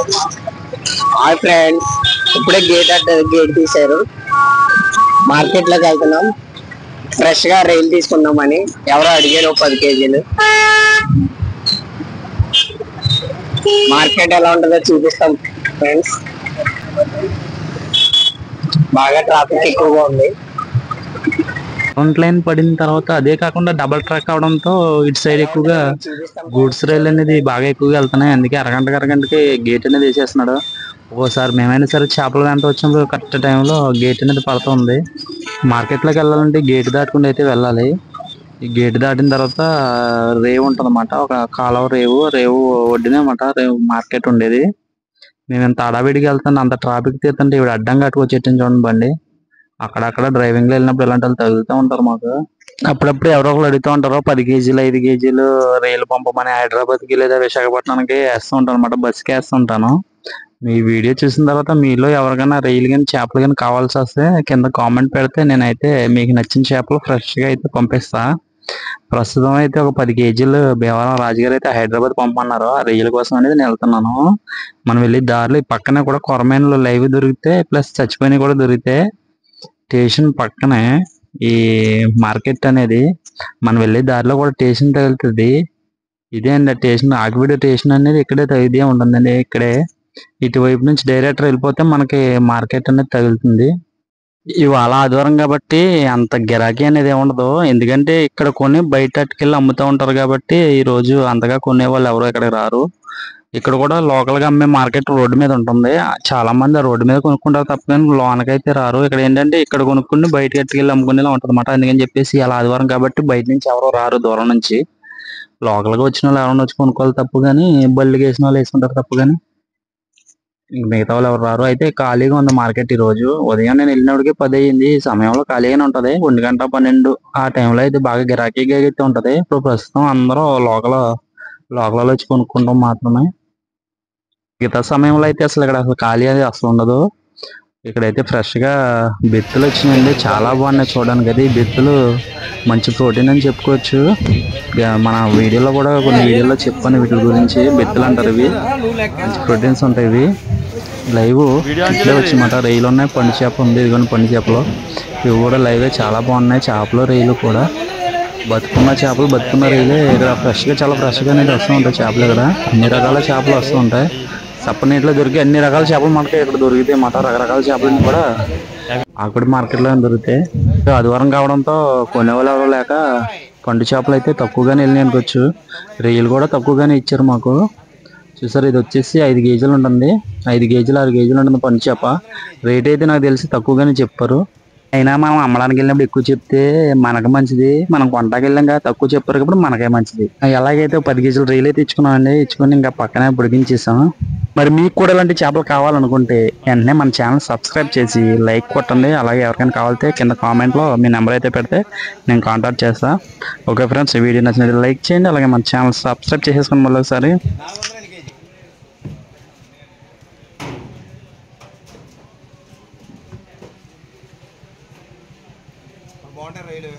Hi friends, ఇప్పుడే gate తీశారు. Market లోకి వెళ్తున్నాం. ఫ్రెష్ గా రైలు తీసుకుందామని ఎవరో అడిగారు 10 కేజీలు. మార్కెట్ ఎలా ఉంటుందో చూపిస్తాం ఫ్రెండ్స్. బాగా ట్రాఫిక్ ఎక్కువగా ఉంది. ఫ్రంట్ లైన్ పడిన తర్వాత అదే కాకుండా డబల్ ట్రాక్ అవడంతో ఇటు సైడ్ ఎక్కువగా గూడ్స్ రైలు అనేది బాగా ఎక్కువగా వెళ్తున్నాయి. అందుకే అరగంటకి గేట్ అనేది వేసేస్తున్నాడు. ఒక్కోసారి మేమైనా సరే చేపల వెంట వచ్చినప్పుడు కరెక్ట్ టైంలో గేట్ అనేది పడుతుంది. మార్కెట్లోకి వెళ్ళాలంటే గేట్ దాటుకుంటూ అయితే వెళ్ళాలి. ఈ గేట్ దాటిన తర్వాత రేవు ఉంటుంది అన్నమాట. ఒక కాలువ రేవు ఒడ్డునే అన్నమాట రేవు మార్కెట్ ఉండేది. మేము ఇంత అడవిడికి వెళ్తాను, అంత ట్రాఫిక్ తీస్తుంటే ఇవి అడ్డంగా అట్టుకొచ్చేటని చూడండి బండి. అక్కడక్కడ డ్రైవింగ్ లో వెళ్ళినప్పుడు ఇలాంటి వాళ్ళు తగులుతూ ఉంటారు మాకు. అప్పుడప్పుడు ఎవరో ఒకరు అడుగుతూ ఉంటారు 10 కేజీలు 5 కేజీలు రైలు పంపమని. హైదరాబాద్కి లేదా విశాఖపట్నానికి వేస్తూ ఉంటాను అనమాట, బస్సుకి వేస్తుంటాను. మీ వీడియో చూసిన తర్వాత మీలో ఎవరికైనా రైలు కానీ చేపలు కానీ కావాల్సి వస్తే కింద కామెంట్ పెడితే నేనైతే మీకు నచ్చిన చేపలు ఫ్రెష్గా అయితే పంపిస్తా. ప్రస్తుతం అయితే ఒక 10 కేజీలు భీమవరం రాజుగారు అయితే హైదరాబాద్ పంపన్నారు. ఆ రైలు కోసం అనేది నేను వెళ్తున్నాను. మనం వెళ్ళి దారిలో ఈ పక్కనే కూడా కొరమేన్లు లైవ్ దొరికితే ప్లస్ చచ్చిపోయినవి కూడా దొరికితే స్టేషన్ పక్కనే ఈ మార్కెట్ అనేది. మనం వెళ్ళే దారిలో కూడా స్టేషన్ తగులుతుంది. ఇదే అండి స్టేషన్, ఆకివీడు స్టేషన్ అనేది ఇక్కడే ఇదే ఉంటుందండి. ఇక్కడే ఇటువైపు నుంచి డైరెక్ట్ వెళ్ళిపోతే మనకి మార్కెట్ అనేది తగులుతుంది. ఇవాళ ఆదివారం కాబట్టి అంత గిరాకీ అనేది ఉండదు. ఎందుకంటే ఇక్కడ కొని బయట అట్టుకెళ్ళి అమ్ముతూ ఉంటారు కాబట్టి ఈ రోజు అంతగా కొనే వాళ్ళు ఎవరు ఇక్కడికి రారు. ఇక్కడ కూడా లోకల్ గా అమ్మే మార్కెట్ రోడ్డు మీద ఉంటుంది. చాలా మంది ఆ రోడ్డు మీద కొనుక్కుంటారు తప్ప కానీ లోనకైతే రారు. ఇక్కడ ఏంటంటే ఇక్కడ కొనుక్కుని బయటకి ఎట్టుకెళ్ళి అమ్ముకునేలా ఉంటుంది అన్నమాట. అందుకని చెప్పేసి ఇలా ఆదివారం కాబట్టి బయట నుంచి ఎవరు రారు దూరం నుంచి. లోకల్ గా వచ్చిన వాళ్ళు ఎవరైనా వచ్చి కొనుక్కోవాలి తప్పు కానీ, బళ్ళకి వేసిన వాళ్ళు వేసుకుంటారు తప్పు కానీ మిగతా వాళ్ళు ఎవరు రారు. అయితే ఖాళీగా ఉంది మార్కెట్ ఈ రోజు. ఉదయం నేను వెళ్ళినప్పటికీ 10 అయ్యింది. ఈ సమయంలో ఖాళీగానే ఉంటది. 1 గంట 12 ఆ టైంలో అయితే బాగా గిరాకీగా అయితే ఉంటది. ఇప్పుడు ప్రస్తుతం అందరూ లోకల్ వచ్చి కొనుక్కుంటాం మాత్రమే. మిగతా సమయంలో అయితే అసలు ఖాళీ అనేది అసలు ఉండదు. ఇక్కడైతే ఫ్రెష్ గా బెత్తులు వచ్చినాయండి, చాలా బాగున్నాయి చూడడానికి. అది ఈ బెత్తులు మంచి ప్రోటీన్ అని చెప్పుకోవచ్చు. మన వీడియోలో కూడా కొన్ని వీడియోలో చెప్పాను వీటి గురించి. బెత్తులు అంటారు ఇవి, మంచి ప్రోటీన్స్ ఉంటాయి. ఇవి లైవ్ ఇట్లే వచ్చినమాట. రైలు ఉన్నాయి, పండు చేప ఉంది, ఇదిగోండి పండు చేపలు. ఇవి కూడా లైవ్ చాలా బాగున్నాయి. చేపలు రైలు కూడా బతుకున్న చేపలు, బతుకున్న రైలే ఇక్కడ చాలా ఫ్రెష్గా అనేది వస్తూ ఉంటాయి చేపలు. ఇక్కడ అన్ని రకాల చేపలు వస్తూ ఉంటాయి. సప్పనీటిలో దొరికి అన్ని రకాల చేపలు మనకి ఇక్కడ దొరుకుతాయి అన్నమాట. రకరకాల చేపలన్నీ కూడా ఆకుడి మార్కెట్లో దొరుకుతాయి. ఆదివారం కావడంతో కొనేవాళ్ళు ఎవరు లేక పండు చేపలు అయితే తక్కువగానే వెళ్ళి అనుకోవచ్చు. రైలు కూడా తక్కువగానే ఇచ్చారు మాకు. చూసారు, ఇది వచ్చేసి 5 కేజీలు ఉంటుంది. 5 కేజీలు 6 కేజీలు ఉంటుంది పండు చేప. రేట్ అయితే నాకు తెలిసి తక్కువగానే చెప్పారు. అయినా మనం అమ్మడానికి వెళ్ళినప్పుడు ఎక్కువ చెప్తే మనకు మంచిది, మనం కొంటాకి వెళ్ళాక తక్కువ చెప్పారు కాబట్టి మనకే మంచిది. ఎలాగైతే 10 కేజీలు రైలు అయితే ఇచ్చుకున్నామండి. ఇచ్చుకుని ఇంకా పక్కనే పొడిగించేసాం. మరి మీకు కూడా ఇలాంటి చేపలు కావాలనుకుంటే వెంటనే మన ఛానల్ సబ్స్క్రైబ్ చేసి లైక్ కొట్టండి. అలాగే ఎవరికైనా కావాలితే కింద కామెంట్లో మీ నెంబర్ అయితే పెడితే నేను కాంటాక్ట్ చేస్తాను. ఓకే ఫ్రెండ్స్, ఈ వీడియో నచ్చినట్లయితే లైక్ చేయండి. అలాగే మన ఛానల్ సబ్స్క్రైబ్ చేసేసుకోండి మళ్ళీ ఒకసారి. బాగుంటాయి రైలు.